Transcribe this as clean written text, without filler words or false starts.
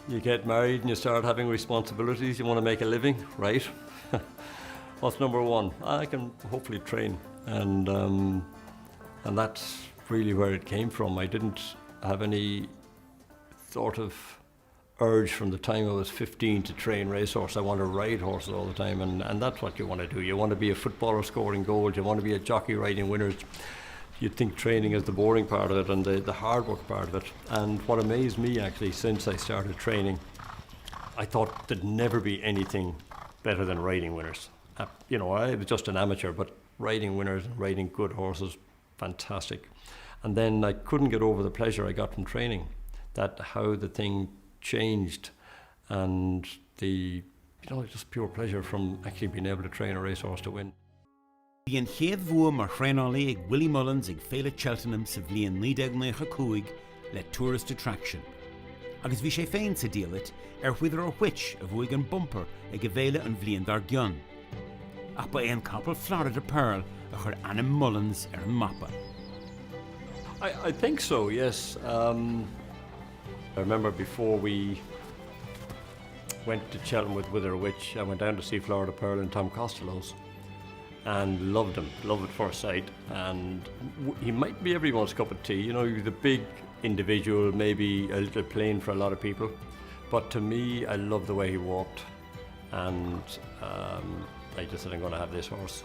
You get married and you start having responsibilities. You want to make a living, right? What's number one? I can hopefully train, and that's really where it came from. I didn't have any sort of urge from the time I was 15 to train racehorse. I want to ride horses all the time, and that's what you want to do. You want to be a footballer scoring goals. You want to be a jockey riding winners. You'd think training is the boring part of it and the hard work part of it. And what amazed me actually since I started training, I thought there'd never be anything better than riding winners. You know, I was just an amateur, but riding winners and riding good horses, fantastic. And then I couldn't get over the pleasure I got from training, that how the thing changed, and just pure pleasure from actually being able to train a racehorse to win. Bhíonn chéad bhua mar chrainálí ag Willie Mullins ag féile Cheltenham sa bhliain 1992 le tourist attraction. Agus bhí sé féin sa díolat whiidir ó which a bhuaig an bumper ag a bhéile an bhliain dar gcionn. Ach ba éon capall Florida Pearl a chur Anna Mullins an mappa. I think so, yes. I remember before we went to Cheltenham with Wither Witch, I went down to see Florida Pearl and Tom Costello's and loved him, love at first sight. And he might be everyone's cup of tea. You know, he's a big individual, maybe a little plain for a lot of people. But to me, I love the way he walked. And I just said, I'm going to have this horse.